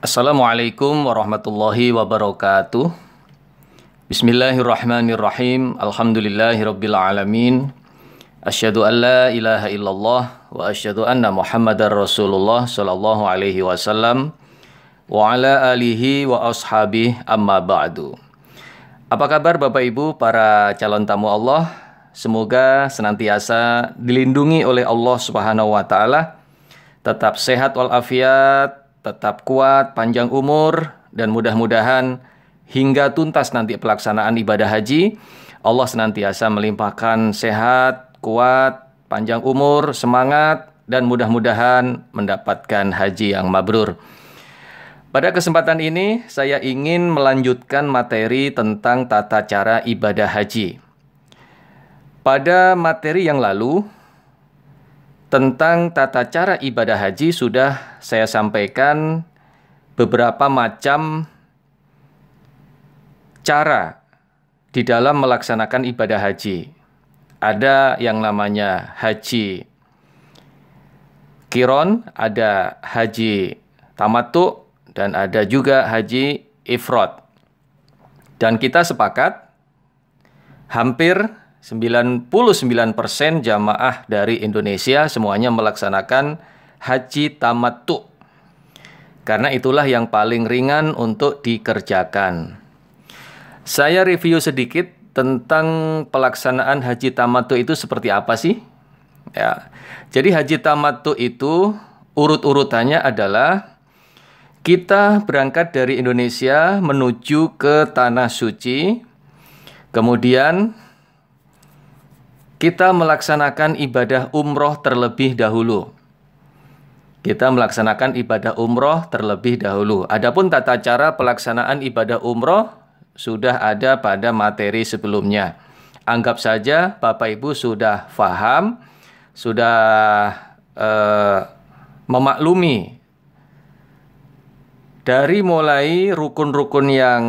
Assalamualaikum warahmatullahi wabarakatuh. Bismillahirrahmanirrahim. Alhamdulillahirabbil alamin. Asyhadu an la ilaha illallah wa asyhadu anna Muhammadar Rasulullah sallallahu alaihi wasallam wa ala alihi wa ashabihi amma ba'du. Apa kabar Bapak Ibu para calon tamu Allah? Semoga senantiasa dilindungi oleh Allah Subhanahu wa taala, tetap sehat walafiat, tetap kuat, panjang umur, dan mudah-mudahan hingga tuntas nanti pelaksanaan ibadah haji, Allah senantiasa melimpahkan sehat, kuat, panjang umur, semangat, dan mudah-mudahan mendapatkan haji yang mabrur. Pada kesempatan ini, saya ingin melanjutkan materi tentang tata cara ibadah haji. Pada materi yang lalu, tentang tata cara ibadah haji sudah saya sampaikan beberapa macam cara di dalam melaksanakan ibadah haji. Ada yang namanya haji qiron, ada haji tamattu, dan ada juga haji ifrad. Dan kita sepakat hampir 99% jamaah dari Indonesia semuanya melaksanakan haji tamattu. Karena itulah yang paling ringan untuk dikerjakan. Saya review sedikit tentang pelaksanaan haji tamattu itu seperti apa sih? Ya. Jadi haji tamattu itu urut-urutannya adalah kita berangkat dari Indonesia menuju ke Tanah Suci. Kemudian kita melaksanakan ibadah umroh terlebih dahulu. Adapun tata cara pelaksanaan ibadah umroh sudah ada pada materi sebelumnya. Anggap saja Bapak Ibu sudah paham, sudah memaklumi dari mulai rukun-rukun yang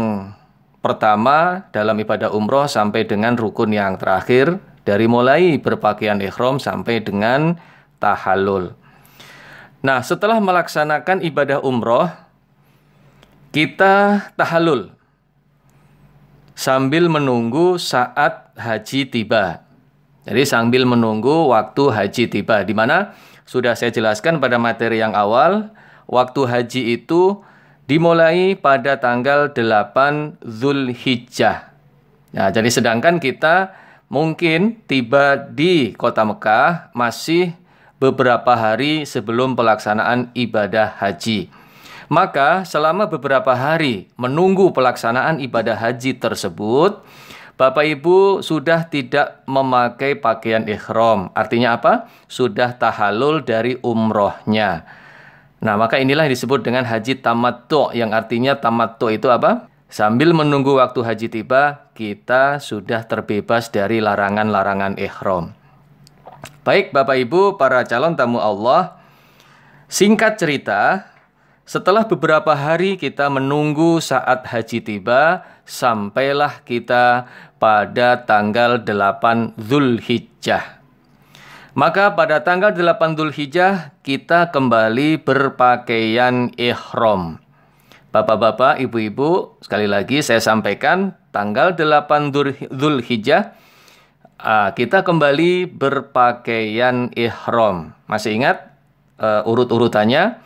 pertama dalam ibadah umroh sampai dengan rukun yang terakhir, dari mulai berpakaian ihram sampai dengan tahallul. Nah, setelah melaksanakan ibadah umroh, kita tahallul sambil menunggu saat haji tiba. Jadi sambil menunggu waktu haji tiba, di mana sudah saya jelaskan pada materi yang awal, waktu haji itu dimulai pada tanggal 8 Zulhijjah. Nah, jadi sedangkan kita mungkin tiba di kota Mekah masih beberapa hari sebelum pelaksanaan ibadah haji. Maka selama beberapa hari menunggu pelaksanaan ibadah haji tersebut, Bapak Ibu sudah tidak memakai pakaian ihram. Artinya apa? Sudah tahallul dari umrohnya. Nah, maka inilah yang disebut dengan haji tamattu, yang artinya tamattu itu apa? Sambil menunggu waktu haji tiba, kita sudah terbebas dari larangan-larangan ihram. Baik Bapak Ibu para calon tamu Allah, singkat cerita, setelah beberapa hari kita menunggu saat haji tiba, sampailah kita pada tanggal 8 Zulhijjah. Maka pada tanggal 8 Zulhijjah kita kembali berpakaian ihram. Bapak-bapak, ibu-ibu, sekali lagi saya sampaikan tanggal 8 Zulhijjah kita kembali berpakaian ihram. Masih ingat urut-urutannya?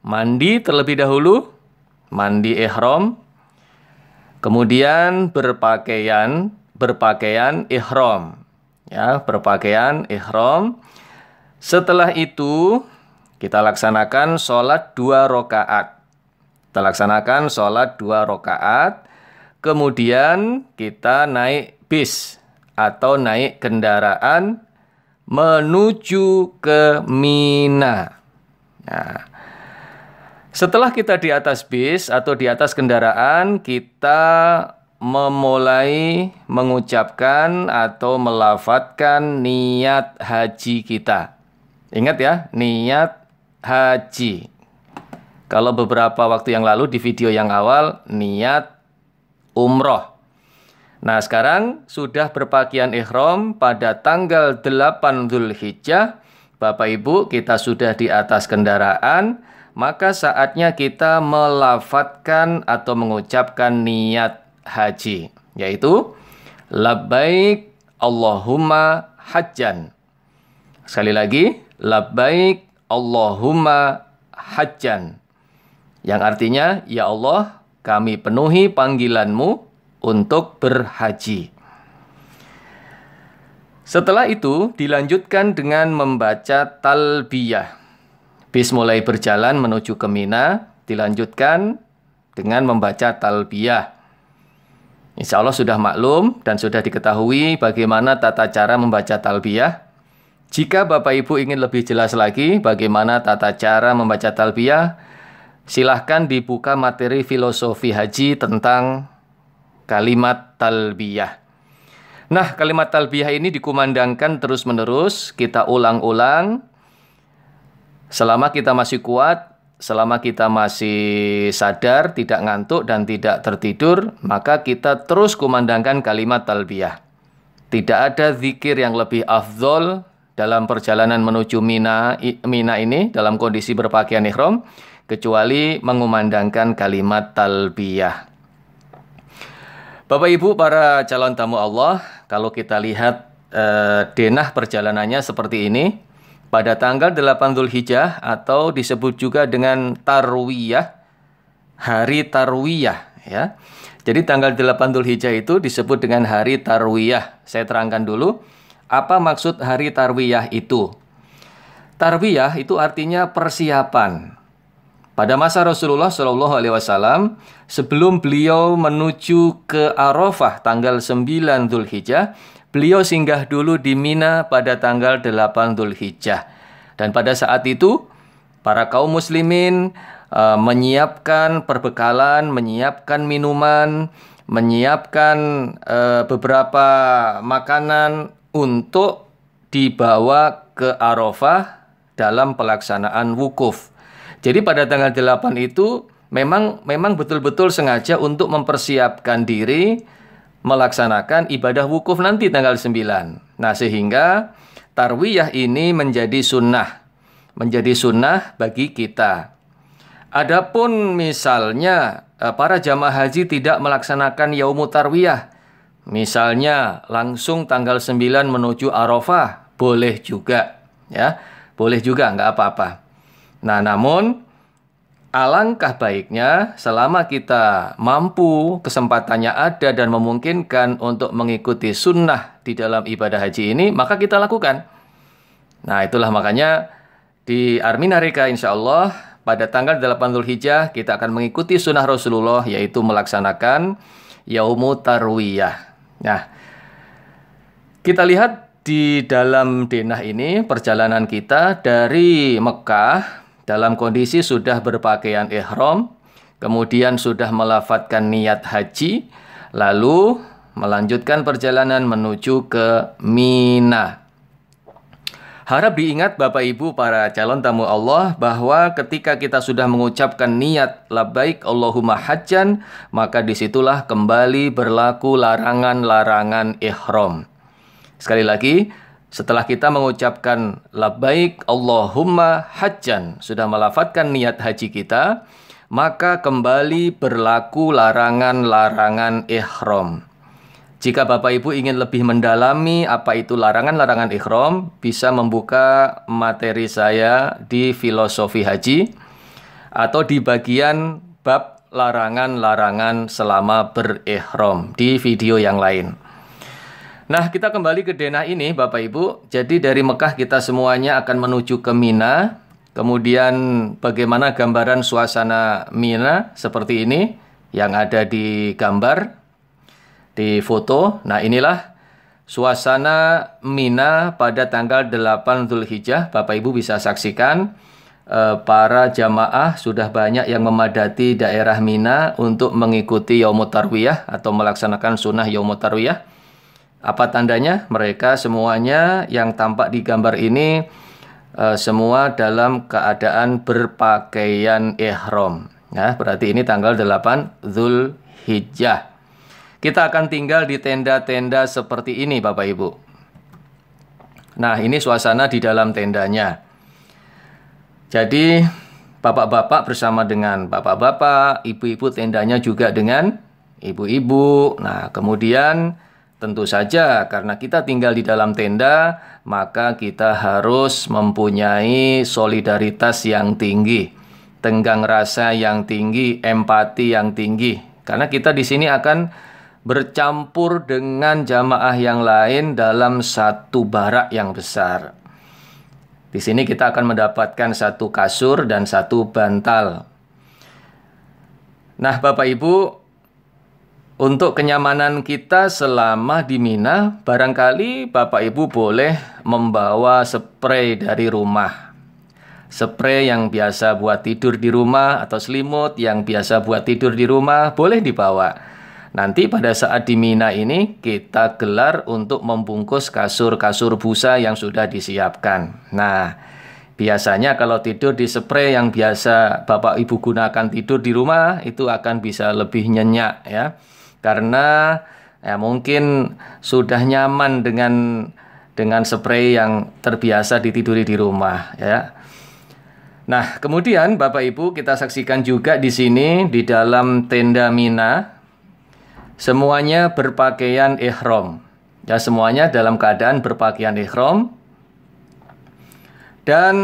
Mandi terlebih dahulu, mandi ihram, kemudian berpakaian ihram. Ya, berpakaian ihram. Setelah itu kita laksanakan sholat 2 rakaat. Kemudian kita naik bis atau naik kendaraan menuju ke Mina. Nah, setelah kita di atas bis atau di atas kendaraan, kita memulai mengucapkan atau melafadzkan niat haji kita. Ingat ya, niat haji. Kalau beberapa waktu yang lalu di video yang awal, niat umroh. Nah, sekarang sudah berpakaian ihram pada tanggal 8 Zulhijjah. Bapak Ibu, kita sudah di atas kendaraan, maka saatnya kita melafadzkan atau mengucapkan niat haji, yaitu labbaik Allahumma hajjan. Sekali lagi, labbaik Allahumma hajjan. Yang artinya, ya Allah, kami penuhi panggilanmu untuk berhaji. Setelah itu dilanjutkan dengan membaca talbiyah. Bis mulai berjalan menuju ke Mina, dilanjutkan dengan membaca talbiyah. Insya Allah sudah maklum dan sudah diketahui bagaimana tata cara membaca talbiyah. Jika Bapak Ibu ingin lebih jelas lagi bagaimana tata cara membaca talbiyah, silahkan dibuka materi filosofi haji tentang kalimat talbiyah. Nah, kalimat talbiyah ini dikumandangkan terus-menerus, kita ulang-ulang. Selama kita masih kuat, selama kita masih sadar, tidak ngantuk dan tidak tertidur, maka kita terus kumandangkan kalimat talbiyah. Tidak ada zikir yang lebih afdol dalam perjalanan menuju Mina ini, dalam kondisi berpakaian ihram, kecuali mengumandangkan kalimat talbiyah. Bapak Ibu para calon tamu Allah, kalau kita lihat denah perjalanannya seperti ini. Pada tanggal 8 Dzulhijjah atau disebut juga dengan Tarwiyah, hari Tarwiyah ya. Jadi tanggal 8 Dzulhijjah itu disebut dengan hari Tarwiyah. Saya terangkan dulu apa maksud hari Tarwiyah itu. Tarwiyah itu artinya persiapan. Pada masa Rasulullah SAW, sebelum beliau menuju ke Arafah tanggal 9 Dzulhijjah, beliau singgah dulu di Mina pada tanggal 8 Dzulhijjah. Dan pada saat itu, para kaum muslimin menyiapkan perbekalan, menyiapkan minuman, menyiapkan beberapa makanan untuk dibawa ke Arafah dalam pelaksanaan wukuf. Jadi pada tanggal 8 itu memang betul-betul sengaja untuk mempersiapkan diri melaksanakan ibadah wukuf nanti tanggal 9. Nah, sehingga tarwiyah ini menjadi sunnah bagi kita. Adapun misalnya para jamaah haji tidak melaksanakan yaumut tarwiyah, misalnya langsung tanggal 9 menuju Arafah, boleh juga ya. Boleh juga, nggak apa-apa. Nah, namun alangkah baiknya selama kita mampu, kesempatannya ada dan memungkinkan untuk mengikuti sunnah di dalam ibadah haji ini, maka kita lakukan. Nah, itulah makanya di Armin Harika insya Allah pada tanggal 8 Dzulhijjah kita akan mengikuti sunnah Rasulullah, yaitu melaksanakan yaumut tarwiyah. Nah, kita lihat di dalam denah ini perjalanan kita dari Mekah dalam kondisi sudah berpakaian ihram, kemudian sudah melafadzkan niat haji, lalu melanjutkan perjalanan menuju ke Mina. Harap diingat Bapak Ibu para calon tamu Allah bahwa ketika kita sudah mengucapkan niat labbaik Allahumma hajjan, maka disitulah kembali berlaku larangan-larangan ihram. Sekali lagi, setelah kita mengucapkan labbaik Allahumma hajjan, sudah melafadzkan niat haji kita, maka kembali berlaku larangan-larangan ihram. Jika Bapak Ibu ingin lebih mendalami apa itu larangan-larangan ihram, bisa membuka materi saya di filosofi haji atau di bagian bab larangan-larangan selama berihram di video yang lain. Nah, kita kembali ke denah ini Bapak Ibu. Jadi dari Mekah kita semuanya akan menuju ke Mina. Kemudian bagaimana gambaran suasana Mina seperti ini yang ada di gambar, di foto. Nah, inilah suasana Mina pada tanggal 8 Dzulhijjah. Bapak Ibu bisa saksikan para jamaah sudah banyak yang memadati daerah Mina untuk mengikuti yaumut tarwiyah atau melaksanakan sunnah yaumut tarwiyah. Apa tandanya? Mereka semuanya yang tampak di gambar ini semua dalam keadaan berpakaian ihram. Nah, berarti ini tanggal 8 Dzulhijjah. Kita akan tinggal di tenda-tenda seperti ini Bapak Ibu. Nah, ini suasana di dalam tendanya. Jadi bapak-bapak bersama dengan bapak-bapak, ibu-ibu tendanya juga dengan ibu-ibu. Nah, kemudian tentu saja karena kita tinggal di dalam tenda, maka kita harus mempunyai solidaritas yang tinggi, tenggang rasa yang tinggi, empati yang tinggi. Karena kita di sini akan bercampur dengan jamaah yang lain dalam satu barak yang besar. Di sini kita akan mendapatkan satu kasur dan satu bantal. Nah, Bapak Ibu, untuk kenyamanan kita selama di Mina, barangkali Bapak Ibu boleh membawa spray dari rumah. Spray yang biasa buat tidur di rumah atau selimut yang biasa buat tidur di rumah boleh dibawa. Nanti pada saat di Mina ini kita gelar untuk membungkus kasur-kasur busa yang sudah disiapkan. Nah, biasanya kalau tidur di spray yang biasa Bapak Ibu gunakan tidur di rumah itu akan bisa lebih nyenyak ya. Karena ya mungkin sudah nyaman dengan spray yang terbiasa ditiduri di rumah ya. Nah, kemudian Bapak Ibu kita saksikan juga di sini di dalam tenda Mina semuanya berpakaian ihram. Ya, semuanya dalam keadaan berpakaian ihram. Dan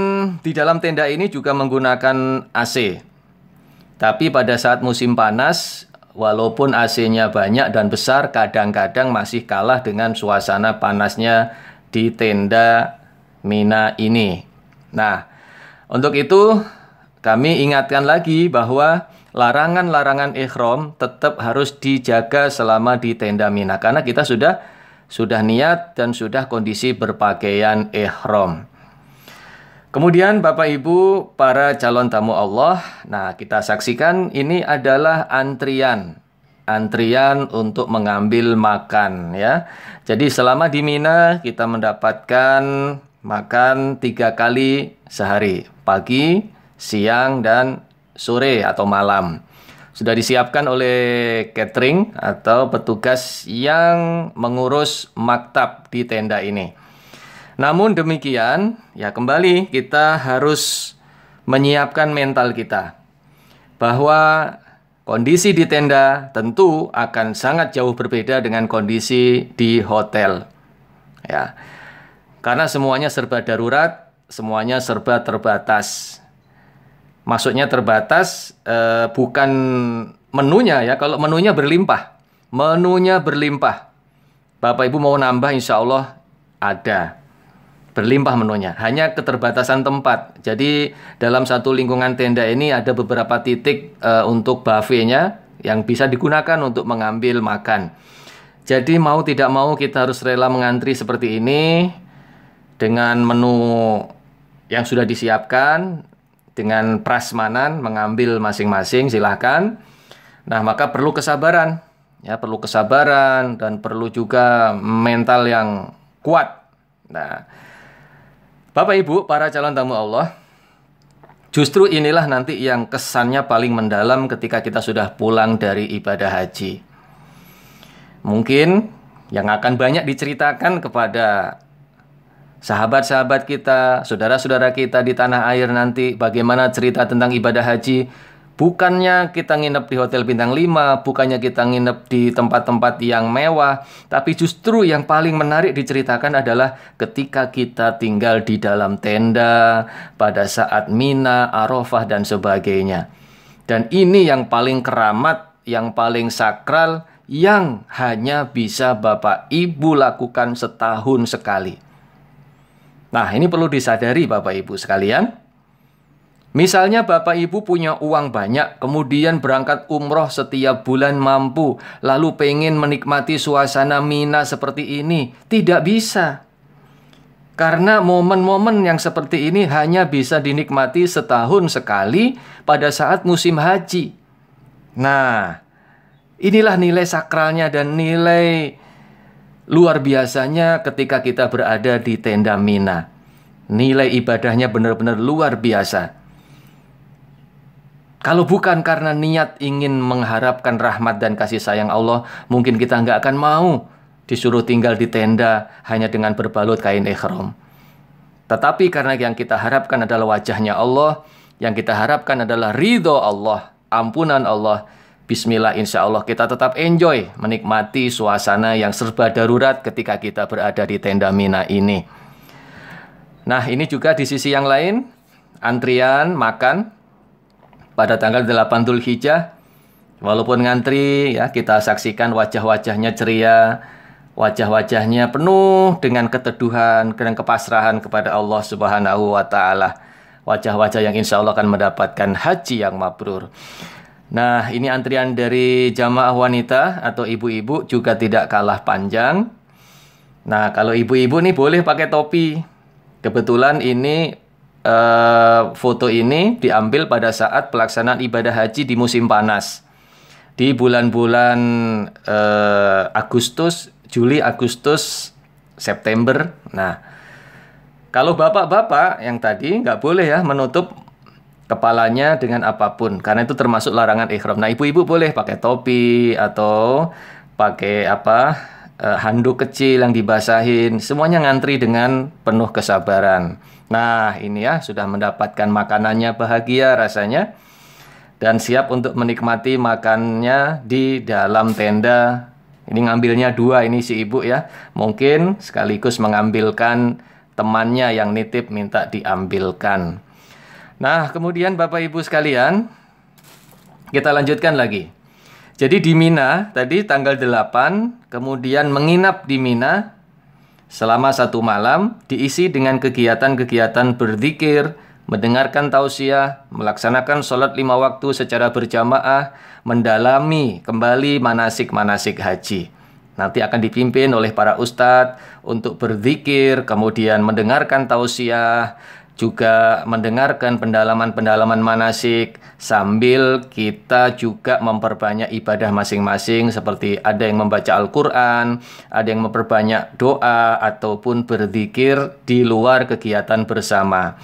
di dalam tenda ini juga menggunakan AC. Tapi pada saat musim panas, walaupun AC-nya banyak dan besar, kadang-kadang masih kalah dengan suasana panasnya di tenda Mina ini. Nah, untuk itu kami ingatkan lagi bahwa larangan-larangan ihram tetap harus dijaga selama di tenda Mina. Karena kita sudah niat dan sudah kondisi berpakaian ihram. Kemudian Bapak Ibu para calon tamu Allah, nah kita saksikan ini adalah antrian untuk mengambil makan ya. Jadi selama di Mina kita mendapatkan makan 3 kali sehari, pagi, siang, dan sore atau malam. Sudah disiapkan oleh catering atau petugas yang mengurus maktab di tenda ini. Namun demikian, ya kembali kita harus menyiapkan mental kita bahwa kondisi di tenda tentu akan sangat jauh berbeda dengan kondisi di hotel. Ya. Karena semuanya serba darurat, semuanya serba terbatas. Maksudnya terbatas bukan menunya ya. Kalau menunya berlimpah. Menunya berlimpah. Bapak Ibu mau nambah insya Allah ada. Berlimpah menunya. Hanya keterbatasan tempat. Jadi dalam satu lingkungan tenda ini ada beberapa titik untuk buffetnya yang bisa digunakan untuk mengambil makan. Jadi mau tidak mau kita harus rela mengantri seperti ini. Dengan menu yang sudah disiapkan. Dengan prasmanan mengambil masing-masing silahkan. Nah maka perlu kesabaran ya, perlu kesabaran dan perlu juga mental yang kuat. Nah Bapak Ibu para calon tamu Allah, justru inilah nanti yang kesannya paling mendalam ketika kita sudah pulang dari ibadah haji. Mungkin yang akan banyak diceritakan kepada sahabat-sahabat kita, saudara-saudara kita di tanah air nanti bagaimana cerita tentang ibadah haji. Bukannya kita nginep di hotel bintang 5, bukannya kita nginep di tempat-tempat yang mewah, tapi justru yang paling menarik diceritakan adalah ketika kita tinggal di dalam tenda pada saat Mina, Arafah dan sebagainya. Dan ini yang paling keramat, yang paling sakral, yang hanya bisa Bapak Ibu lakukan setahun sekali. Nah, ini perlu disadari Bapak Ibu sekalian. Misalnya Bapak Ibu punya uang banyak, kemudian berangkat umroh setiap bulan mampu, lalu pengen menikmati suasana Mina seperti ini. Tidak bisa. Karena momen-momen yang seperti ini hanya bisa dinikmati setahun sekali pada saat musim haji. Nah, inilah nilai sakralnya dan nilai luar biasanya ketika kita berada di tenda Mina. Nilai ibadahnya benar-benar luar biasa. Kalau bukan karena niat ingin mengharapkan rahmat dan kasih sayang Allah, mungkin kita nggak akan mau disuruh tinggal di tenda hanya dengan berbalut kain ihram. Tetapi karena yang kita harapkan adalah wajahnya Allah, Yang kita harapkan adalah ridho Allah, ampunan Allah. Bismillah, insya Allah kita tetap enjoy menikmati suasana yang serba darurat ketika kita berada di tenda Mina ini. Nah, ini juga di sisi yang lain, antrian makan pada tanggal 8 Dzulhijjah. Walaupun ngantri, ya kita saksikan wajah-wajahnya ceria, wajah-wajahnya penuh dengan keteduhan dan kepasrahan kepada Allah Subhanahu wa Ta'ala. Wajah-wajah yang insya Allah akan mendapatkan haji yang mabrur. Nah, ini antrian dari jamaah wanita atau ibu-ibu juga tidak kalah panjang. Nah, kalau ibu-ibu nih boleh pakai topi. Kebetulan ini foto ini diambil pada saat pelaksanaan ibadah haji di musim panas. Di bulan-bulan Agustus, Juli, Agustus, September. Nah, kalau bapak-bapak yang tadi nggak boleh ya menutup kepalanya dengan apapun, karena itu termasuk larangan ihram. Nah, ibu-ibu boleh pakai topi atau pakai handuk kecil yang dibasahin. Semuanya ngantri dengan penuh kesabaran. Nah, ini ya sudah mendapatkan makanannya, bahagia rasanya. Dan siap untuk menikmati makannya di dalam tenda. Ini ngambilnya 2 ini si ibu ya. Mungkin sekaligus mengambilkan temannya yang nitip minta diambilkan. Nah, kemudian Bapak Ibu sekalian, kita lanjutkan lagi. Jadi di Mina tadi tanggal 8, kemudian menginap di Mina selama 1 malam, diisi dengan kegiatan-kegiatan berzikir, mendengarkan tausiah, melaksanakan sholat 5 waktu secara berjamaah, mendalami kembali manasik-manasik haji. Nanti akan dipimpin oleh para ustadz untuk berzikir, kemudian mendengarkan tausiah, juga mendengarkan pendalaman-pendalaman manasik, sambil kita juga memperbanyak ibadah masing-masing, seperti ada yang membaca Al-Quran, ada yang memperbanyak doa, ataupun berzikir di luar kegiatan bersama.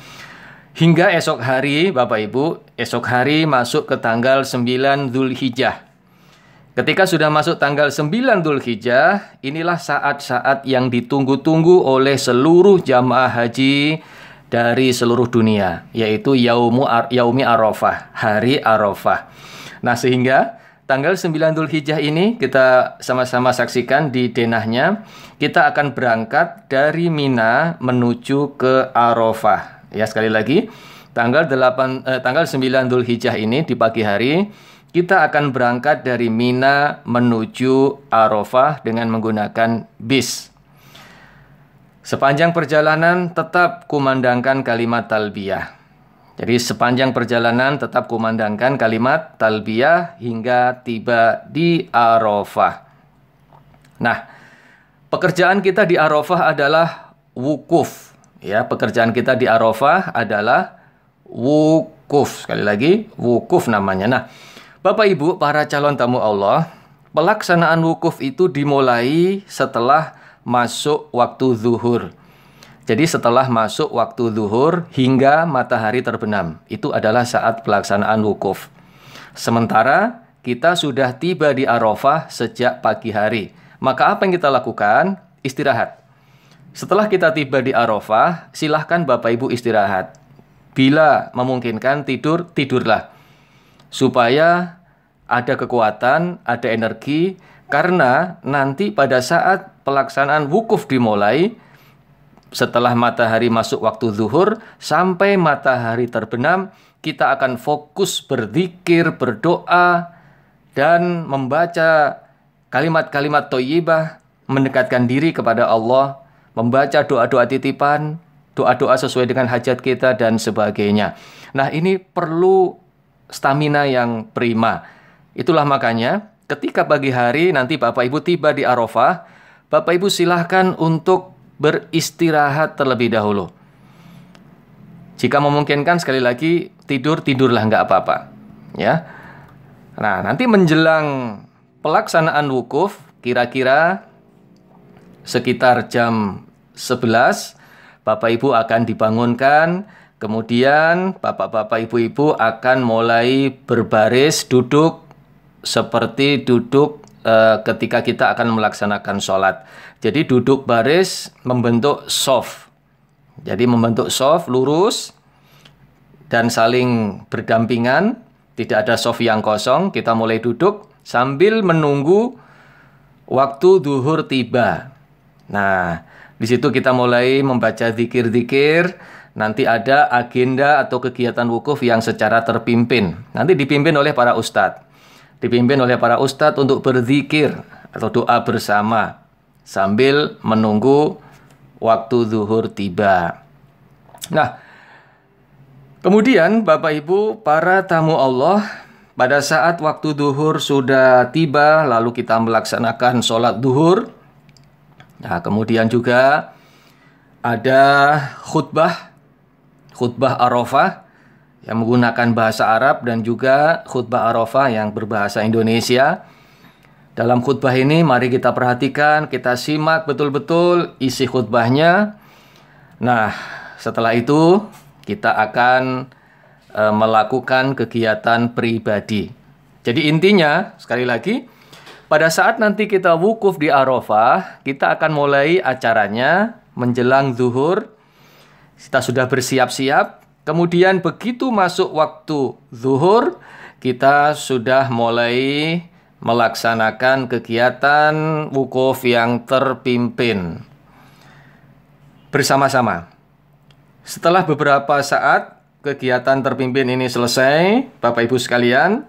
Hingga esok hari, Bapak Ibu, esok hari masuk ke tanggal 9 Dzulhijjah. Ketika sudah masuk tanggal 9 Dzulhijjah, inilah saat-saat yang ditunggu-tunggu oleh seluruh jamaah haji dari seluruh dunia, yaitu Yaumi Arafah, hari Arafah. Nah, sehingga tanggal 9 Dzulhijjah ini kita sama-sama saksikan di denahnya, kita akan berangkat dari Mina menuju ke Arafah. Ya, sekali lagi, tanggal 9 Dzulhijjah ini di pagi hari, kita akan berangkat dari Mina menuju Arafah dengan menggunakan bis. Sepanjang perjalanan tetap kumandangkan kalimat talbiyah. Jadi sepanjang perjalanan tetap kumandangkan kalimat talbiyah hingga tiba di Arafah. Nah, pekerjaan kita di Arafah adalah wukuf. Ya, pekerjaan kita di Arafah adalah wukuf. Sekali lagi, wukuf namanya. Nah, Bapak Ibu, para calon tamu Allah, pelaksanaan wukuf itu dimulai setelah masuk waktu zuhur. Jadi setelah masuk waktu zuhur hingga matahari terbenam, itu adalah saat pelaksanaan wukuf. Sementara kita sudah tiba di Arafah sejak pagi hari. Maka apa yang kita lakukan? Istirahat. Setelah kita tiba di Arafah, silahkan Bapak Ibu istirahat. Bila memungkinkan tidur, tidurlah. Supaya ada kekuatan, ada energi, karena nanti pada saat pelaksanaan wukuf dimulai, setelah matahari masuk waktu zuhur, sampai matahari terbenam, kita akan fokus berzikir, berdoa, dan membaca kalimat-kalimat thayyibah, mendekatkan diri kepada Allah, membaca doa-doa titipan, doa-doa sesuai dengan hajat kita, dan sebagainya. Nah, ini perlu stamina yang prima. Itulah makanya ketika pagi hari nanti Bapak Ibu tiba di Arafah, Bapak Ibu silahkan untuk beristirahat terlebih dahulu. Jika memungkinkan, sekali lagi, tidurlah nggak apa-apa. Ya. Nah, nanti menjelang pelaksanaan wukuf, kira-kira sekitar jam 11, Bapak Ibu akan dibangunkan, kemudian Bapak-bapak Ibu-ibu akan mulai berbaris duduk seperti duduk ketika kita akan melaksanakan sholat. Jadi duduk baris membentuk shaf. Jadi membentuk shaf lurus, dan saling berdampingan, tidak ada shaf yang kosong. Kita mulai duduk sambil menunggu waktu zuhur tiba. Nah, di situ kita mulai membaca zikir-zikir. Nanti ada agenda atau kegiatan wukuf yang secara terpimpin. Nanti dipimpin oleh para ustadz. Dipimpin oleh para ustadz untuk berzikir atau doa bersama sambil menunggu waktu zuhur tiba. Nah, kemudian Bapak Ibu para tamu Allah, pada saat waktu zuhur sudah tiba, lalu kita melaksanakan sholat zuhur. Nah, kemudian juga ada khutbah Arafah yang menggunakan bahasa Arab dan juga khutbah Arafah yang berbahasa Indonesia. Dalam khutbah ini mari kita perhatikan, kita simak betul-betul isi khutbahnya. Nah, setelah itu kita akan melakukan kegiatan pribadi. Jadi intinya, sekali lagi, pada saat nanti kita wukuf di Arafah, kita akan mulai acaranya menjelang zuhur. Kita sudah bersiap-siap. Kemudian begitu masuk waktu zuhur, kita sudah mulai melaksanakan kegiatan wukuf yang terpimpin bersama-sama. Setelah beberapa saat kegiatan terpimpin ini selesai, Bapak Ibu sekalian,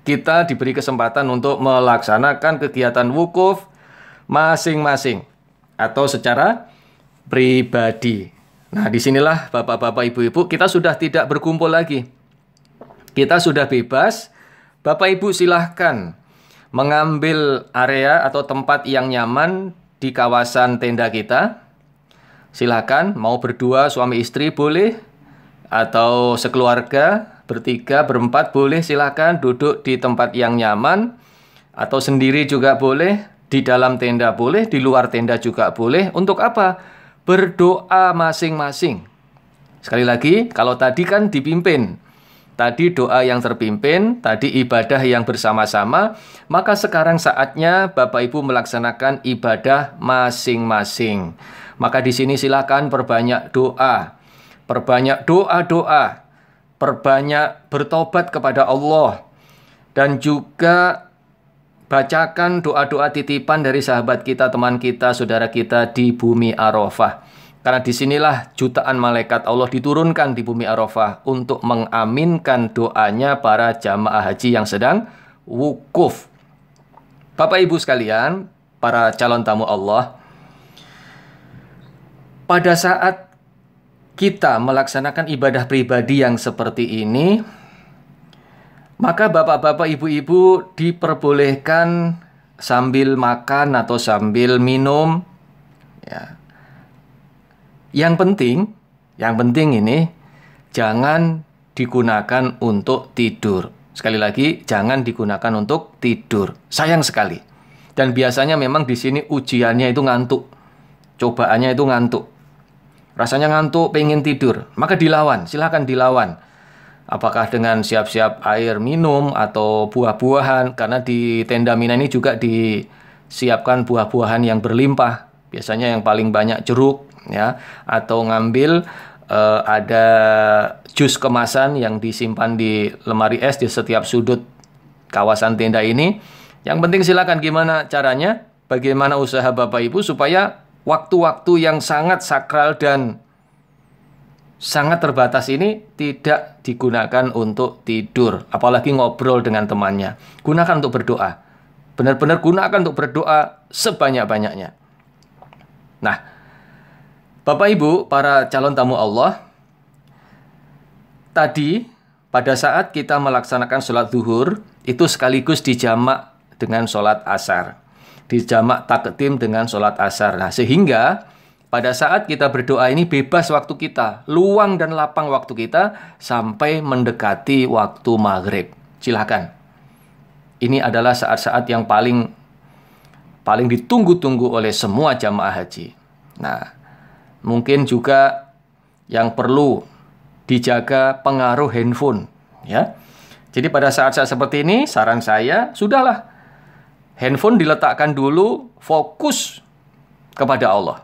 kita diberi kesempatan untuk melaksanakan kegiatan wukuf masing-masing atau secara pribadi. Nah, disinilah Bapak-bapak, Ibu-ibu, kita sudah tidak berkumpul lagi. Kita sudah bebas. Bapak Ibu silahkan mengambil area atau tempat yang nyaman di kawasan tenda kita. Silahkan, mau berdua suami istri boleh, atau sekeluarga, bertiga, berempat boleh, silahkan duduk di tempat yang nyaman, atau sendiri juga boleh, di dalam tenda boleh, di luar tenda juga boleh. Untuk apa? Berdoa masing-masing. Sekali lagi, kalau tadi kan dipimpin, tadi doa yang terpimpin, tadi ibadah yang bersama-sama, maka sekarang saatnya Bapak Ibu melaksanakan ibadah masing-masing. Maka di sini silakan perbanyak doa, perbanyak doa-doa, perbanyak bertobat kepada Allah, dan juga bacakan doa-doa titipan dari sahabat kita, teman kita, saudara kita di bumi Arafah. Karena disinilah jutaan malaikat Allah diturunkan di bumi Arafah untuk mengaminkan doanya para jamaah haji yang sedang wukuf. Bapak Ibu sekalian, para calon tamu Allah, pada saat kita melaksanakan ibadah pribadi yang seperti ini, maka bapak-bapak, ibu-ibu diperbolehkan sambil makan atau sambil minum, ya. Yang penting ini jangan digunakan untuk tidur. Sekali lagi, jangan digunakan untuk tidur. Sayang sekali. Dan biasanya memang di sini ujiannya itu ngantuk. Cobaannya itu ngantuk. Rasanya ngantuk, pengen tidur. Maka dilawan, silahkan dilawan. Apakah dengan siap-siap air minum atau buah-buahan. Karena di tenda Mina ini juga disiapkan buah-buahan yang berlimpah. Biasanya yang paling banyak jeruk, ya, atau ngambil ada jus kemasan yang disimpan di lemari es di setiap sudut kawasan tenda ini. Yang penting silakan gimana caranya, bagaimana usaha Bapak Ibu supaya waktu-waktu yang sangat sakral dan sangat terbatas ini tidak digunakan untuk tidur, apalagi ngobrol dengan temannya. Gunakan untuk berdoa. Benar-benar gunakan untuk berdoa sebanyak-banyaknya. Nah, Bapak Ibu, para calon tamu Allah, tadi pada saat kita melaksanakan sholat zuhur, itu sekaligus dijamak dengan sholat asar. Dijamak takdim dengan sholat asar. Nah, sehingga pada saat kita berdoa ini bebas waktu kita, luang dan lapang waktu kita sampai mendekati waktu maghrib. Silakan. Ini adalah saat-saat yang paling ditunggu-tunggu oleh semua jamaah haji. Nah, mungkin juga yang perlu dijaga pengaruh handphone, ya. Jadi pada saat-saat seperti ini, saran saya, sudahlah. Handphone diletakkan dulu, fokus kepada Allah.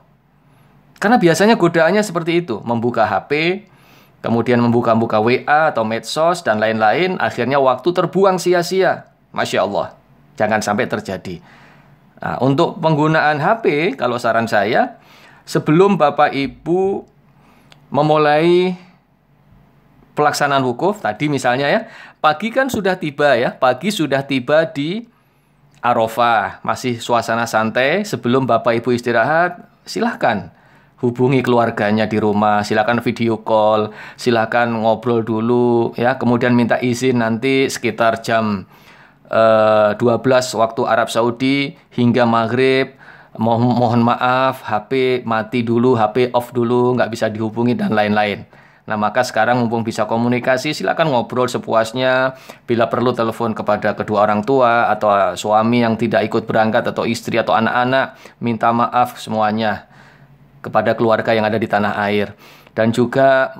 Karena biasanya godaannya seperti itu, membuka HP, kemudian membuka-buka WA atau medsos dan lain-lain, akhirnya waktu terbuang sia-sia. Masya Allah, jangan sampai terjadi. Nah, untuk penggunaan HP, kalau saran saya, sebelum Bapak Ibu memulai pelaksanaan wukuf, tadi misalnya ya, pagi kan sudah tiba ya, pagi sudah tiba di Arafah, masih suasana santai, sebelum Bapak Ibu istirahat, silahkan hubungi keluarganya di rumah, silahkan video call, silahkan ngobrol dulu ya, kemudian minta izin nanti sekitar jam 12 waktu Arab Saudi hingga maghrib, mohon maaf HP mati dulu, HP off dulu, nggak bisa dihubungi dan lain-lain. Nah, maka sekarang mumpung bisa komunikasi, silakan ngobrol sepuasnya. Bila perlu telepon kepada kedua orang tua atau suami yang tidak ikut berangkat atau istri atau anak-anak, minta maaf semuanya kepada keluarga yang ada di tanah air. Dan juga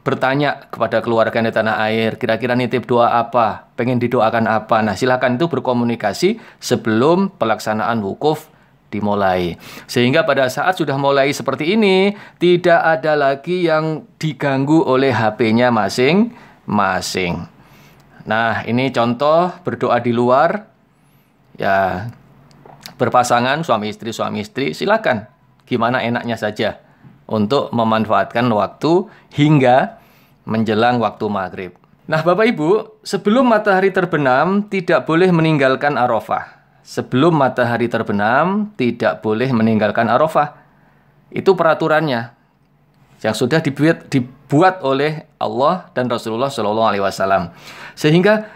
bertanya kepada keluarga di tanah air, kira-kira nitip doa apa, pengen didoakan apa. Nah, silakan itu berkomunikasi sebelum pelaksanaan wukuf dimulai. Sehingga pada saat sudah mulai seperti ini, tidak ada lagi yang diganggu oleh HP-nya masing-masing. Nah, ini contoh berdoa di luar. Ya, berpasangan suami istri, silakan. Gimana enaknya saja untuk memanfaatkan waktu hingga menjelang waktu maghrib. Nah, Bapak Ibu, sebelum matahari terbenam tidak boleh meninggalkan Arafah. Sebelum matahari terbenam tidak boleh meninggalkan Arafah. Itu peraturannya yang sudah dibuat oleh Allah dan Rasulullah SAW. Sehingga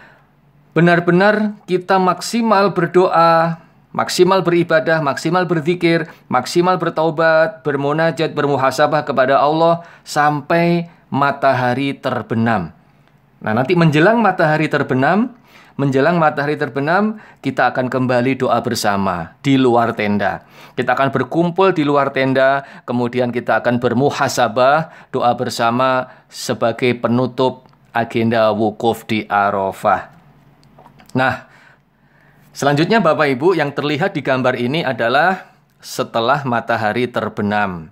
benar-benar kita maksimal berdoa, maksimal beribadah, maksimal berzikir, maksimal bertaubat, bermunajat, bermuhasabah kepada Allah sampai matahari terbenam. Nah, nanti menjelang matahari terbenam, kita akan kembali doa bersama di luar tenda. Kita akan berkumpul di luar tenda, kemudian kita akan bermuhasabah, doa bersama sebagai penutup agenda wukuf di Arafah. Nah, selanjutnya Bapak Ibu, yang terlihat di gambar ini adalah setelah matahari terbenam.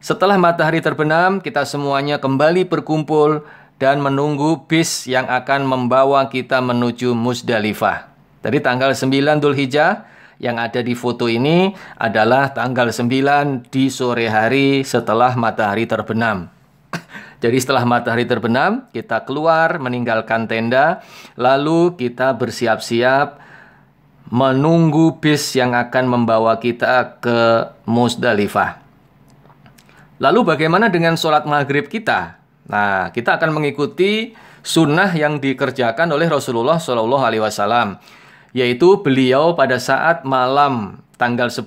Setelah matahari terbenam, kita semuanya kembali berkumpul dan menunggu bis yang akan membawa kita menuju Musdalifah. Dari tanggal 9 Dzulhijjah, yang ada di foto ini adalah tanggal 9 di sore hari setelah matahari terbenam. Jadi setelah matahari terbenam, kita keluar meninggalkan tenda, lalu kita bersiap-siap menunggu bis yang akan membawa kita ke Musdalifah. Lalu bagaimana dengan sholat maghrib kita? Nah, kita akan mengikuti sunnah yang dikerjakan oleh Rasulullah SAW, yaitu beliau pada saat malam tanggal 10,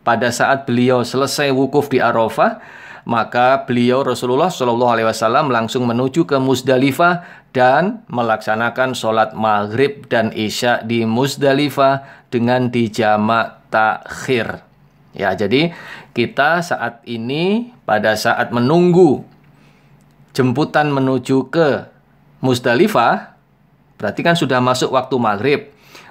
pada saat beliau selesai wukuf di Arafah, maka beliau Rasulullah SAW langsung menuju ke Musdalifah dan melaksanakan sholat maghrib dan isya di Musdalifah dengan dijamak takhir. Ya, jadi kita saat ini pada saat menunggu jemputan menuju ke Musdalifah, berarti kan sudah masuk waktu maghrib.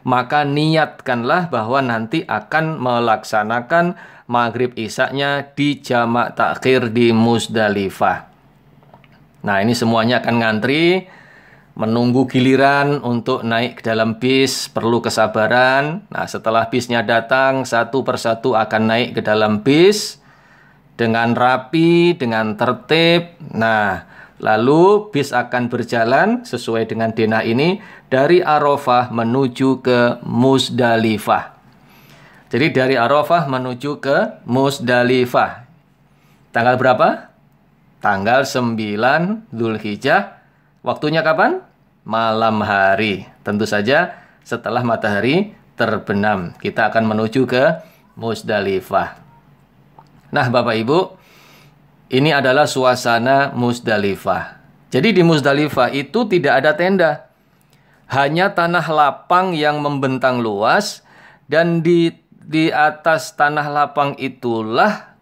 Maka niatkanlah bahwa nanti akan melaksanakan maghrib isya-nya di jamak takhir di Musdalifah. Nah, ini semuanya akan ngantri, menunggu giliran untuk naik ke dalam bis, perlu kesabaran. Nah, setelah bisnya datang, satu persatu akan naik ke dalam bis dengan rapi, dengan tertib. Nah, lalu bis akan berjalan sesuai dengan denah ini dari Arafah menuju ke Musdalifah. Jadi dari Arafah menuju ke Musdalifah. Tanggal berapa? Tanggal 9 Dzulhijjah. Waktunya kapan? Malam hari. Tentu saja setelah matahari terbenam. Kita akan menuju ke Musdalifah. Nah, Bapak Ibu, ini adalah suasana Musdalifah. Jadi di Musdalifah itu tidak ada tenda. Hanya tanah lapang yang membentang luas, dan di atas tanah lapang itulah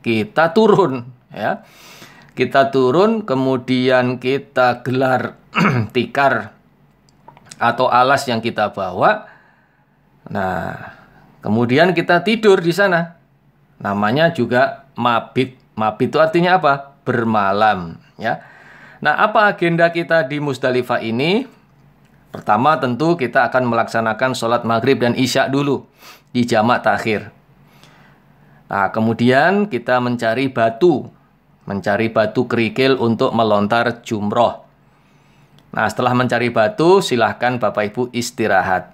kita turun, ya. Kita turun, kemudian kita gelar tikar atau alas yang kita bawa. Nah, kemudian kita tidur di sana. Namanya juga mabit. Mabit itu artinya apa? bermalam, ya. Nah, apa agenda kita di Musdalifah ini? Pertama tentu kita akan melaksanakan sholat maghrib dan isya dulu di jamak takhir. Nah, kemudian kita mencari batu kerikil untuk melontar jumroh. Nah, setelah mencari batu, silahkan Bapak Ibu istirahat.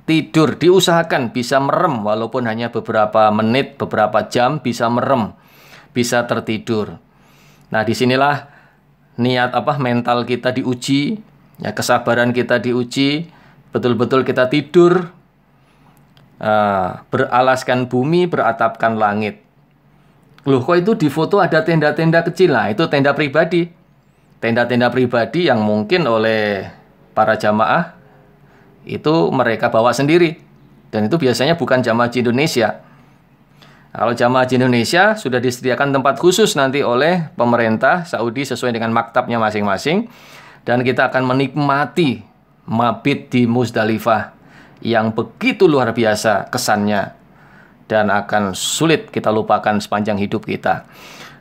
Tidur, diusahakan bisa merem, walaupun hanya beberapa menit, beberapa jam bisa merem, bisa tertidur. Nah, disinilah niat mental kita diuji, ya, kesabaran kita diuji, betul-betul kita tidur, beralaskan bumi, beratapkan langit. Loh, kok itu di foto ada tenda-tenda kecil? Nah, itu tenda pribadi. Tenda-tenda pribadi yang mungkin oleh para jamaah itu mereka bawa sendiri. Dan itu biasanya bukan jamaah haji Indonesia. Kalau jamaah haji Indonesia sudah disediakan tempat khusus nanti oleh pemerintah Saudi sesuai dengan maktabnya masing-masing. Dan kita akan menikmati mabit di Musdalifah yang begitu luar biasa kesannya. Dan akan sulit kita lupakan sepanjang hidup kita.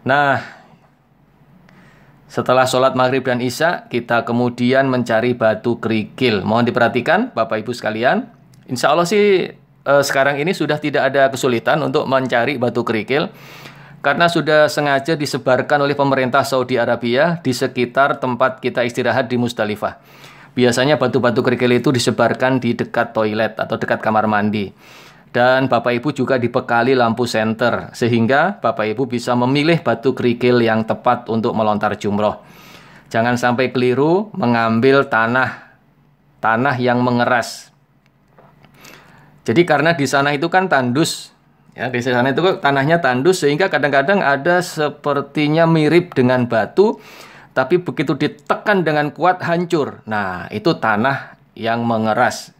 Nah, setelah sholat maghrib dan isya, kita kemudian mencari batu kerikil. Mohon diperhatikan Bapak Ibu sekalian. Insya Allah sih sekarang ini sudah tidak ada kesulitan untuk mencari batu kerikil. Karena sudah sengaja disebarkan oleh pemerintah Saudi Arabia di sekitar tempat kita istirahat di Musdalifah. Biasanya batu-batu kerikil itu disebarkan di dekat toilet atau dekat kamar mandi. Dan Bapak Ibu juga dibekali lampu senter, sehingga Bapak Ibu bisa memilih batu kerikil yang tepat untuk melontar jumroh. Jangan sampai keliru mengambil tanah yang mengeras. Jadi karena di sana itu kan tandus, ya, di sana itu tanahnya tandus, sehingga kadang-kadang ada sepertinya mirip dengan batu, tapi begitu ditekan dengan kuat hancur. Nah, itu tanah yang mengeras.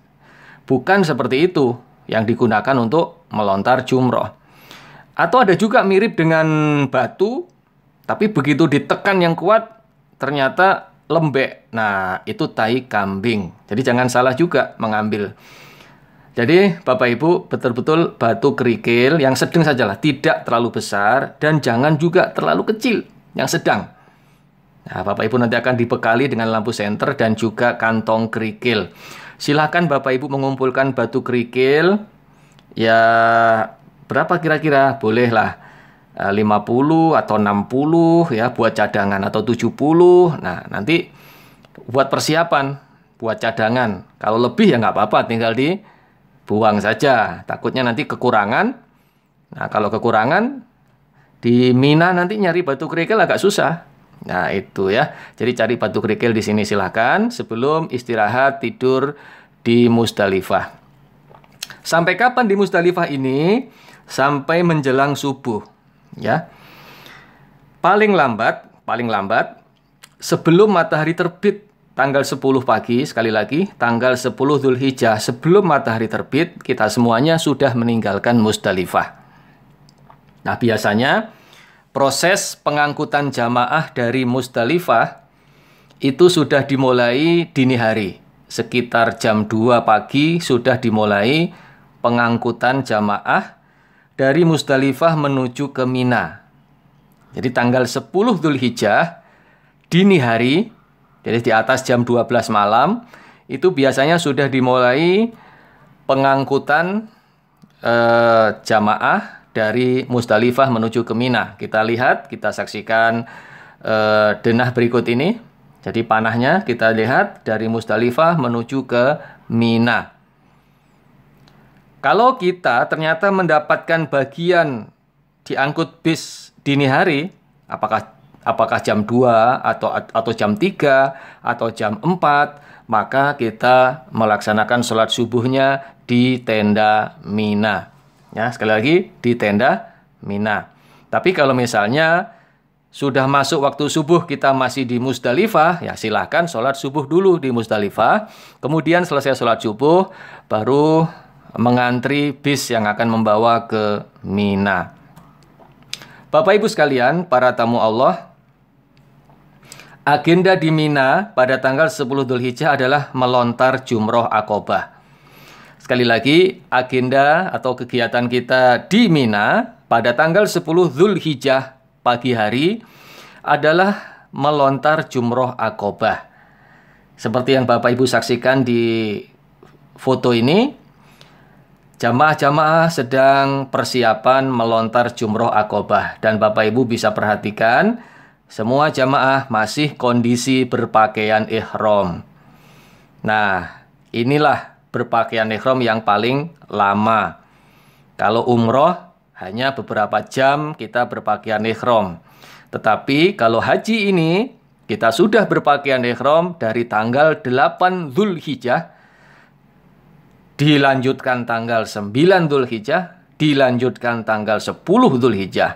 Bukan seperti itu yang digunakan untuk melontar jumroh. Atau ada juga mirip dengan batu, tapi begitu ditekan yang kuat, ternyata lembek. Nah, itu tai kambing. Jadi jangan salah juga mengambil. Jadi Bapak Ibu betul-betul batu kerikil yang sedang sajalah, tidak terlalu besar dan jangan juga terlalu kecil, yang sedang. Nah, Bapak Ibu nanti akan dibekali dengan lampu senter dan juga kantong kerikil. Silahkan Bapak Ibu mengumpulkan batu kerikil, ya berapa kira-kira? Bolehlah 50 atau 60 ya buat cadangan, atau 70. Nah, nanti buat persiapan, buat cadangan. Kalau lebih ya nggak apa-apa, tinggal dibuang saja. Takutnya nanti kekurangan. Nah, kalau kekurangan di Mina nanti nyari batu kerikil agak susah. Nah, itu ya. Jadi cari batu kerikil di sini silahkan sebelum istirahat tidur di Musdalifah. Sampai kapan di Musdalifah ini? Sampai menjelang subuh, ya. Paling lambat sebelum matahari terbit tanggal 10 pagi, sekali lagi tanggal 10 Dzulhijjah, sebelum matahari terbit kita semuanya sudah meninggalkan Musdalifah. Nah, biasanya proses pengangkutan jamaah dari Musdalifah itu sudah dimulai dini hari. Sekitar jam 2 pagi sudah dimulai pengangkutan jamaah dari Musdalifah menuju ke Mina. Jadi tanggal 10 Dzulhijjah dini hari, jadi di atas jam 12 malam, itu biasanya sudah dimulai pengangkutan jamaah dari Musdalifah menuju ke Mina. Kita lihat, kita saksikan denah berikut ini. Jadi panahnya kita lihat dari Musdalifah menuju ke Mina. Kalau kita ternyata mendapatkan bagian diangkut bis dini hari, apakah jam 2 atau jam 3 atau jam 4, maka kita melaksanakan sholat subuhnya di tenda Mina. Ya, sekali lagi di tenda Mina. Tapi kalau misalnya sudah masuk waktu subuh kita masih di Musdalifah, ya silahkan sholat subuh dulu di Musdalifah. Kemudian selesai sholat subuh baru mengantri bis yang akan membawa ke Mina. Bapak Ibu sekalian, para tamu Allah, agenda di Mina pada tanggal 10 Dzulhijjah adalah melontar jumroh Aqobah. Sekali lagi, agenda atau kegiatan kita di Mina pada tanggal 10 Dzulhijjah pagi hari adalah melontar jumroh Aqobah. Seperti yang Bapak Ibu saksikan di foto ini, jamaah-jamaah sedang persiapan melontar jumroh Aqobah. Dan Bapak Ibu bisa perhatikan, semua jamaah masih kondisi berpakaian ihram. Nah, inilah berpakaian ihram yang paling lama. Kalau umroh, hanya beberapa jam kita berpakaian ihram. Tetapi kalau haji ini, kita sudah berpakaian ihram dari tanggal 8 Zulhijjah, dilanjutkan tanggal 9 Zulhijjah, dilanjutkan tanggal 10 Zulhijjah.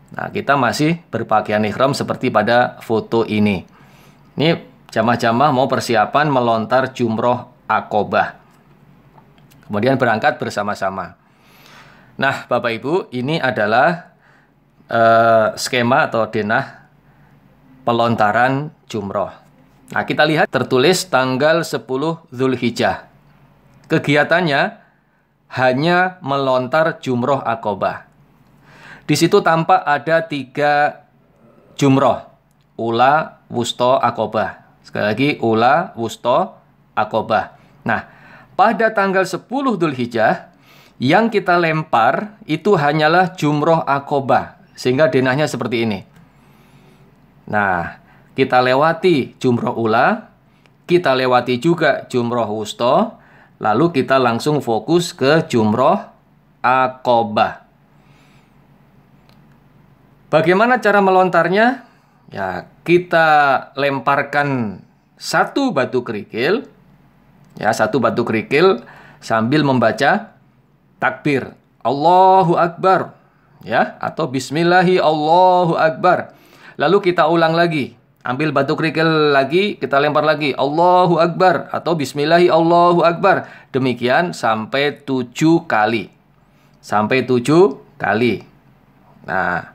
Nah, kita masih berpakaian ihram seperti pada foto ini. Ini jamaah-jamaah mau persiapan melontar jumroh Aqobah. Kemudian berangkat bersama-sama. Nah, Bapak Ibu, ini adalah skema atau denah pelontaran jumroh. Nah, kita lihat tertulis tanggal 10 Zulhijjah. Kegiatannya hanya melontar jumroh Aqobah. Di situ tampak ada 3 jumroh. Ula, wusto, Aqobah. Sekali lagi, ula, wusto, Aqobah. Nah, pada tanggal 10 Zulhijjah, yang kita lempar itu hanyalah jumroh Aqobah. Sehingga denahnya seperti ini. Nah, kita lewati jumroh ula, kita lewati juga jumroh wusto, lalu kita langsung fokus ke jumroh Aqobah. Bagaimana cara melontarnya? Ya, kita lemparkan 1 batu kerikil, ya, 1 batu kerikil sambil membaca takbir, Allahu Akbar, ya, atau Bismillahi Allahu Akbar. Lalu kita ulang lagi, ambil batu kerikil lagi, kita lempar lagi, Allahu Akbar, atau Bismillahi Allahu Akbar. Demikian sampai 7 kali. Sampai 7 kali. Nah,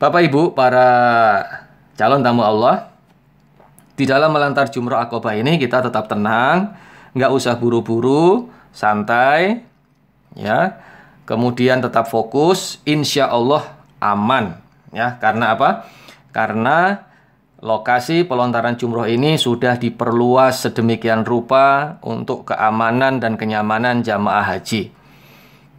Bapak Ibu, para calon tamu Allah, di dalam melontar jumroh Aqobah ini kita tetap tenang, nggak usah buru-buru, santai, ya. Kemudian tetap fokus, insya Allah aman. Ya, karena apa? Karena lokasi pelontaran jumroh ini sudah diperluas sedemikian rupa untuk keamanan dan kenyamanan jamaah haji.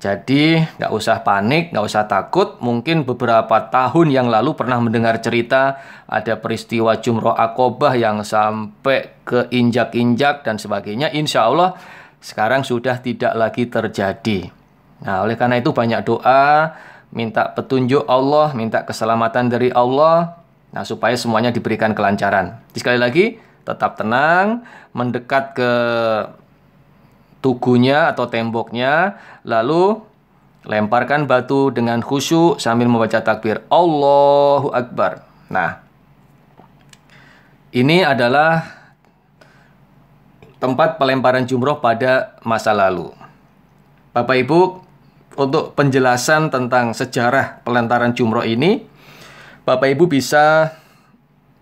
Jadi, nggak usah panik, nggak usah takut. Mungkin beberapa tahun yang lalu pernah mendengar cerita ada peristiwa jumroh Aqobah yang sampai ke injak-injak dan sebagainya. Insya Allah sekarang sudah tidak lagi terjadi. Nah, oleh karena itu banyak doa, minta petunjuk Allah, minta keselamatan dari Allah, nah supaya semuanya diberikan kelancaran. Jadi, sekali lagi, tetap tenang, mendekat ke tugunya atau temboknya, lalu lemparkan batu dengan khusyuk sambil membaca takbir, Allahu Akbar. Nah, ini adalah tempat pelemparan jumroh pada masa lalu. Bapak Ibu, untuk penjelasan tentang sejarah pelemparan jumroh ini, Bapak Ibu bisa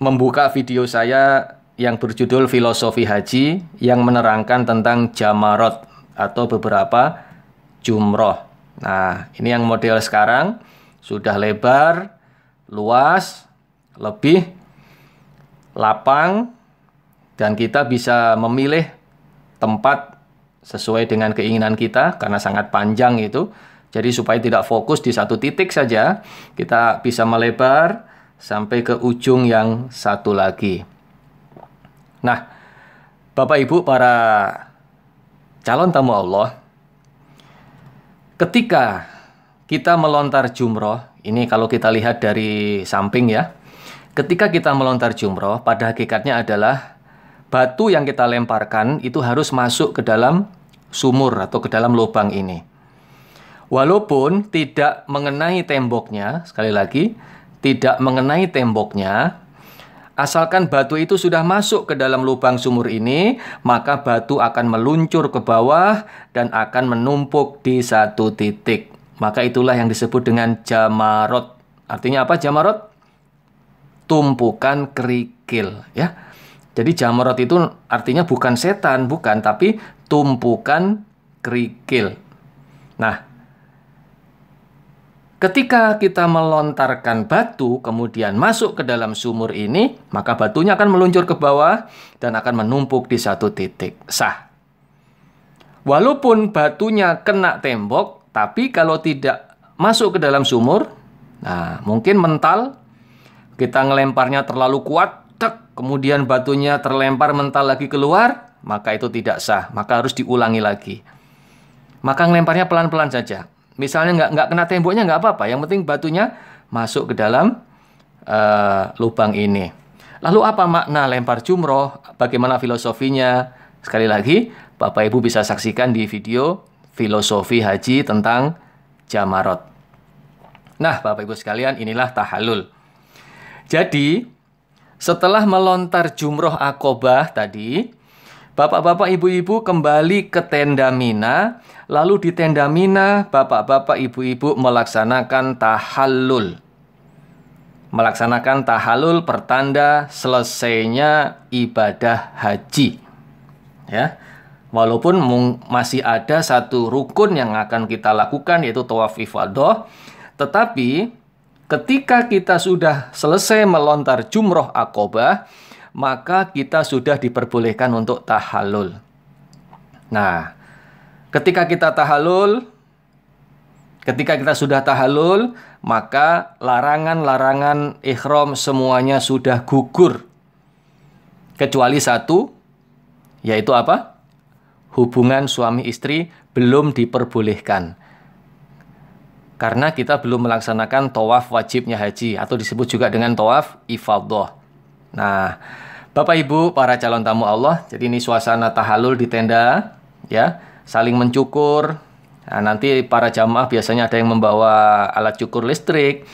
membuka video saya yang berjudul Filosofi Haji yang menerangkan tentang jamarot atau beberapa jumroh. Nah, ini yang model sekarang sudah lebar, luas, lebih lapang, dan kita bisa memilih tempat sesuai dengan keinginan kita karena sangat panjang itu. Jadi supaya tidak fokus di satu titik saja, kita bisa melebar sampai ke ujung yang satu lagi. Nah, Bapak Ibu para calon tamu Allah, ketika kita melontar jumroh, ini kalau kita lihat dari samping ya, ketika kita melontar jumroh, pada hakikatnya adalah batu yang kita lemparkan itu harus masuk ke dalam sumur atau ke dalam lubang ini. Walaupun tidak mengenai temboknya, sekali lagi, tidak mengenai temboknya, asalkan batu itu sudah masuk ke dalam lubang sumur ini, maka batu akan meluncur ke bawah dan akan menumpuk di satu titik. Maka itulah yang disebut dengan jamarot. Artinya apa jamarot? Tumpukan kerikil, ya. Jadi jamarot itu artinya bukan setan, bukan, tapi tumpukan kerikil. Nah, ketika kita melontarkan batu kemudian masuk ke dalam sumur ini, maka batunya akan meluncur ke bawah dan akan menumpuk di satu titik. Sah. Walaupun batunya kena tembok, tapi kalau tidak masuk ke dalam sumur, nah mungkin mental, kita ngelemparnya terlalu kuat, kemudian batunya terlempar mental lagi keluar, maka itu tidak sah, maka harus diulangi lagi. Maka ngelemparnya pelan-pelan saja. Misalnya nggak kena temboknya nggak apa-apa, yang penting batunya masuk ke dalam lubang ini. Lalu apa makna lempar jumroh? Bagaimana filosofinya? Sekali lagi, Bapak Ibu bisa saksikan di video filosofi haji tentang jamarot. Nah, Bapak Ibu sekalian, inilah tahallul. Jadi, setelah melontar jumroh Aqobah tadi, Bapak-bapak, ibu-ibu kembali ke tenda Mina. Lalu di tenda Mina, bapak-bapak, ibu-ibu melaksanakan tahallul. Melaksanakan tahallul pertanda selesainya ibadah haji. Ya, walaupun masih ada satu rukun yang akan kita lakukan, yaitu tawaf ifadah. Tetapi ketika kita sudah selesai melontar jumroh Aqobah, maka kita sudah diperbolehkan untuk tahallul. Nah, ketika kita sudah tahallul, maka larangan-larangan ihram semuanya sudah gugur. Kecuali satu, yaitu apa? Hubungan suami istri belum diperbolehkan. Karena kita belum melaksanakan tawaf wajibnya haji, atau disebut juga dengan tawaf ifadah. Nah, Bapak Ibu para calon tamu Allah, jadi ini suasana tahallul di tenda, ya, saling mencukur. Nah, nanti para jamaah biasanya ada yang membawa alat cukur listrik,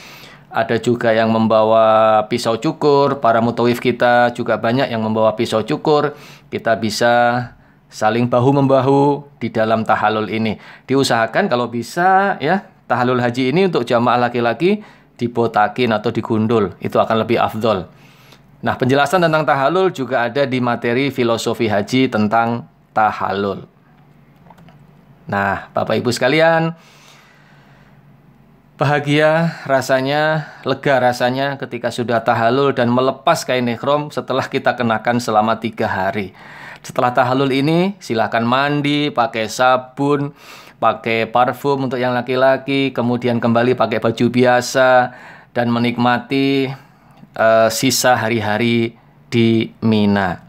ada juga yang membawa pisau cukur. Para mutawif kita juga banyak yang membawa pisau cukur. Kita bisa saling bahu-membahu di dalam tahallul ini. Diusahakan kalau bisa, ya, tahallul haji ini untuk jamaah laki-laki dibotakin atau digundul, itu akan lebih afdol. Nah, penjelasan tentang tahallul juga ada di materi filosofi haji tentang tahallul. Nah, Bapak Ibu sekalian, bahagia rasanya, lega rasanya ketika sudah tahallul dan melepas kain ihram setelah kita kenakan selama 3 hari. Setelah tahallul ini, silakan mandi, pakai sabun, pakai parfum untuk yang laki-laki, kemudian kembali pakai baju biasa, dan menikmati sisa hari-hari di Mina.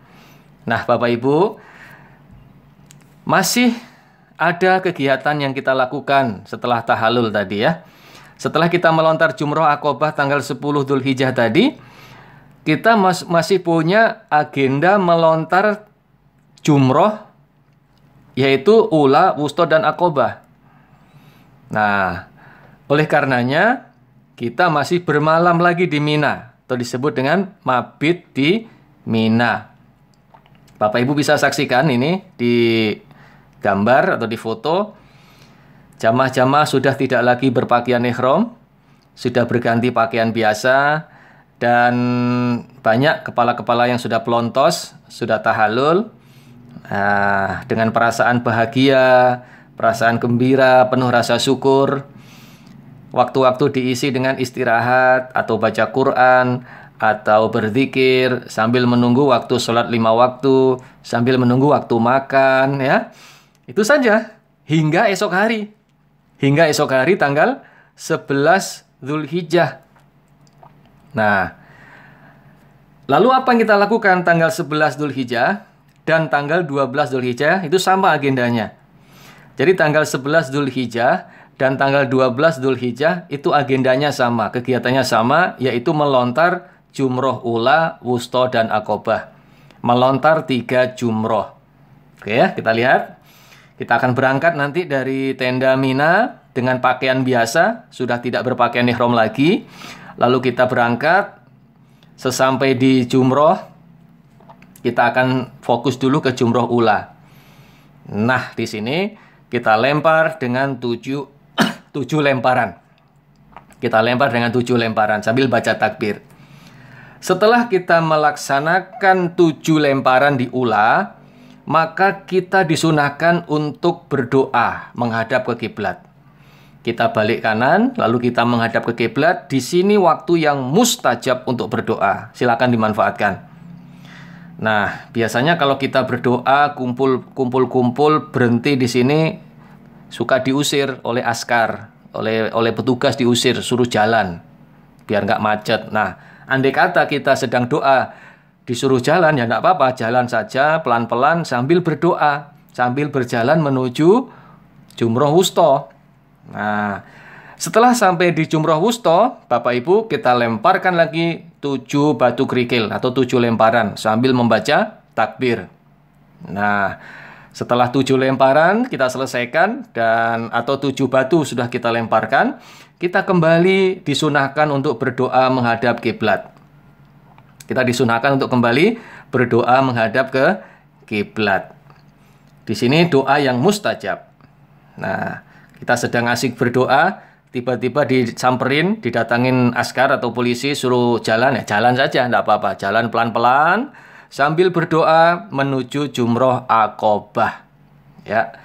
Nah, Bapak Ibu, masih ada kegiatan yang kita lakukan setelah tahallul tadi, ya. Setelah kita melontar jumroh Aqobah tanggal 10 Dzulhijjah tadi, kita masih punya agenda melontar jumroh, yaitu ula, wusta, dan Aqobah. Nah, oleh karenanya kita masih bermalam lagi di Mina, atau disebut dengan mabit di Mina. Bapak Ibu bisa saksikan ini di gambar atau di foto. Jamaah-jamaah sudah tidak lagi berpakaian ihram, sudah berganti pakaian biasa, dan banyak kepala-kepala yang sudah pelontos, sudah tahallul, dengan perasaan bahagia, perasaan gembira, penuh rasa syukur. Waktu-waktu diisi dengan istirahat atau baca Quran atau berzikir sambil menunggu waktu sholat 5 waktu, sambil menunggu waktu makan, ya. Itu saja hingga esok hari. Hingga esok hari tanggal 11 Dzulhijjah. Nah, lalu apa yang kita lakukan tanggal 11 Dzulhijjah dan tanggal 12 Dzulhijjah? Itu sama agendanya. Jadi tanggal 11 Dzulhijjah dan tanggal 12 Dzulhijjah itu agendanya sama, kegiatannya sama, yaitu melontar jumroh ula, wusta, dan Aqobah. Melontar 3 jumroh. Oke ya, kita lihat. Kita akan berangkat nanti dari tenda Mina dengan pakaian biasa, sudah tidak berpakaian ihram lagi. Lalu kita berangkat, sesampai di jumroh, kita akan fokus dulu ke jumroh ula. Nah, di sini kita lempar dengan 7 lemparan. Kita lempar dengan 7 lemparan sambil baca takbir. Setelah kita melaksanakan 7 lemparan di ula, maka kita disunahkan untuk berdoa menghadap ke kiblat. kita balik kanan, lalu kita menghadap ke kiblat. Di sini waktu yang mustajab untuk berdoa. Silakan dimanfaatkan. Nah, biasanya kalau kita berdoa kumpul-kumpul berhenti di sini suka diusir oleh askar, oleh petugas diusir, suruh jalan biar nggak macet. Nah, andai kata kita sedang doa disuruh jalan, ya nggak apa-apa, jalan saja pelan-pelan sambil berdoa, sambil berjalan menuju Jumroh Wusta. Nah, setelah sampai di Jumroh Wusta, Bapak Ibu, kita lemparkan lagi 7 batu kerikil atau 7 lemparan sambil membaca takbir. Nah, setelah 7 lemparan kita selesaikan atau 7 batu sudah kita lemparkan, kita kembali disunahkan untuk berdoa menghadap kiblat. Kita disunahkan untuk kembali berdoa menghadap ke kiblat. Di sini doa yang mustajab. Nah, kita sedang asik berdoa, tiba-tiba disamperin, didatangin askar atau polisi suruh jalan, ya jalan saja, tidak apa-apa. Jalan pelan-pelan sambil berdoa menuju Jumroh Aqobah. Ya.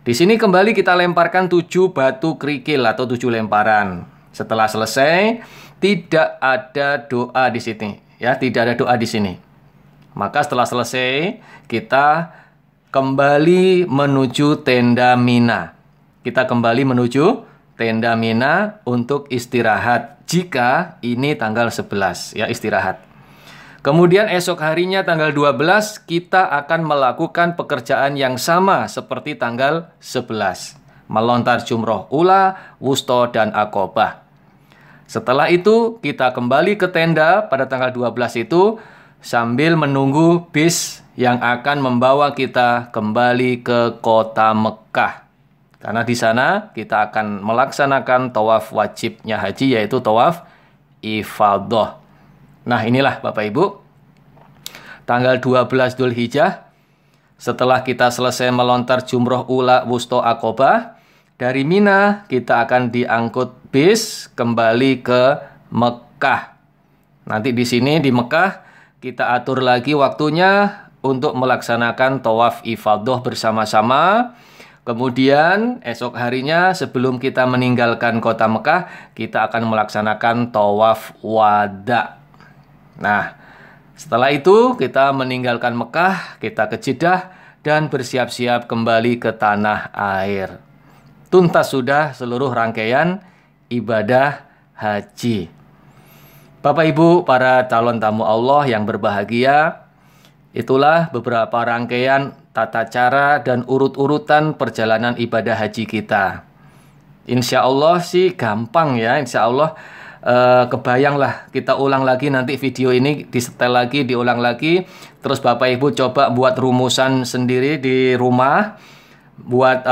Di sini kembali kita lemparkan 7 batu kerikil atau 7 lemparan. Setelah selesai, tidak ada doa di sini, ya, tidak ada doa di sini. Maka setelah selesai, kita kembali menuju tenda Mina. Kita kembali menuju tenda Mina untuk istirahat jika ini tanggal 11, ya, istirahat. Kemudian esok harinya tanggal 12 kita akan melakukan pekerjaan yang sama seperti tanggal 11. Melontar Jumroh Ula, Wusta, dan Aqobah. Setelah itu kita kembali ke tenda pada tanggal 12 itu sambil menunggu bis yang akan membawa kita kembali ke kota Mekah. Karena di sana kita akan melaksanakan tawaf wajibnya haji, yaitu tawaf ifadah. Nah, inilah Bapak Ibu, tanggal 12 Dzulhijjah, setelah kita selesai melontar Jumroh Ula, Wusta, Aqobah, dari Mina kita akan diangkut bis kembali ke Mekah. Nanti di sini di Mekah kita atur lagi waktunya untuk melaksanakan tawaf ifadah bersama-sama. Kemudian esok harinya sebelum kita meninggalkan kota Mekah, kita akan melaksanakan tawaf wada. Nah, setelah itu kita meninggalkan Mekah, kita ke Jeddah dan bersiap-siap kembali ke tanah air. Tuntas sudah seluruh rangkaian ibadah haji. Bapak Ibu, para calon tamu Allah yang berbahagia, itulah beberapa rangkaian tata cara dan urut-urutan perjalanan ibadah haji kita. Insya Allah sih gampang ya, insya Allah kebayanglah, kita ulang lagi nanti video ini, disetel lagi, diulang lagi. Terus Bapak Ibu coba buat rumusan sendiri di rumah, buat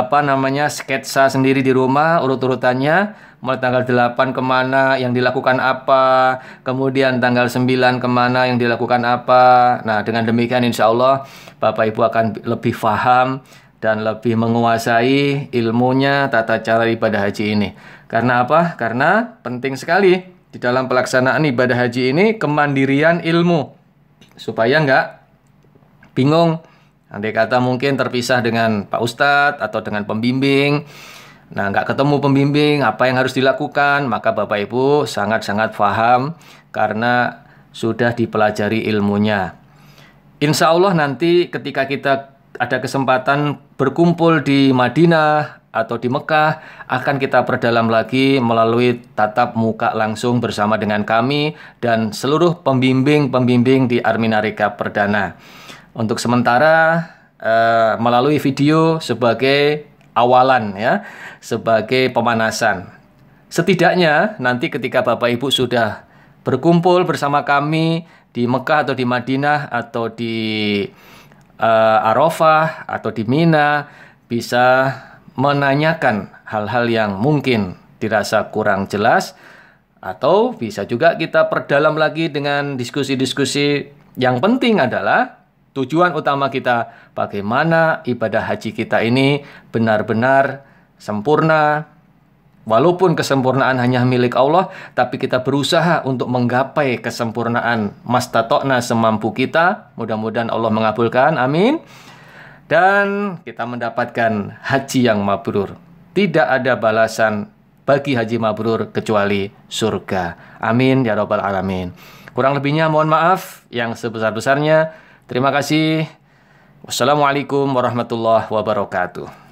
sketsa sendiri di rumah, urut-urutannya. Mulai tanggal 8 kemana yang dilakukan apa, kemudian tanggal 9 kemana yang dilakukan apa. Nah, dengan demikian insya Allah Bapak Ibu akan lebih paham dan lebih menguasai ilmunya tata cara ibadah haji ini. Karena apa? Karena penting sekali di dalam pelaksanaan ibadah haji ini kemandirian ilmu. Supaya nggak bingung. Andai kata mungkin terpisah dengan Pak Ustadz atau dengan pembimbing. Nah, nggak ketemu pembimbing, apa yang harus dilakukan? Maka Bapak Ibu sangat-sangat paham karena sudah dipelajari ilmunya. Insya Allah nanti ketika kita ada kesempatan berkumpul di Madinah atau di Mekah, akan kita perdalam lagi melalui tatap muka langsung bersama dengan kami dan seluruh pembimbing-pembimbing di Armina Recap Perdana. Untuk sementara melalui video sebagai awalan ya, sebagai pemanasan. Setidaknya nanti ketika Bapak Ibu sudah berkumpul bersama kami di Mekah atau di Madinah atau di Arafah atau di Mina, bisa menanyakan hal-hal yang mungkin dirasa kurang jelas, atau bisa juga kita perdalam lagi dengan diskusi-diskusi. Yang penting adalah tujuan utama kita, bagaimana ibadah haji kita ini benar-benar sempurna. Walaupun kesempurnaan hanya milik Allah, tapi kita berusaha untuk menggapai kesempurnaan mastatokna semampu kita. Mudah-mudahan Allah mengabulkan, amin. Dan kita mendapatkan haji yang mabrur. Tidak ada balasan bagi haji mabrur kecuali surga. Amin ya rabbal alamin. Kurang lebihnya mohon maaf yang sebesar-besarnya. Terima kasih. Wassalamualaikum warahmatullahi wabarakatuh.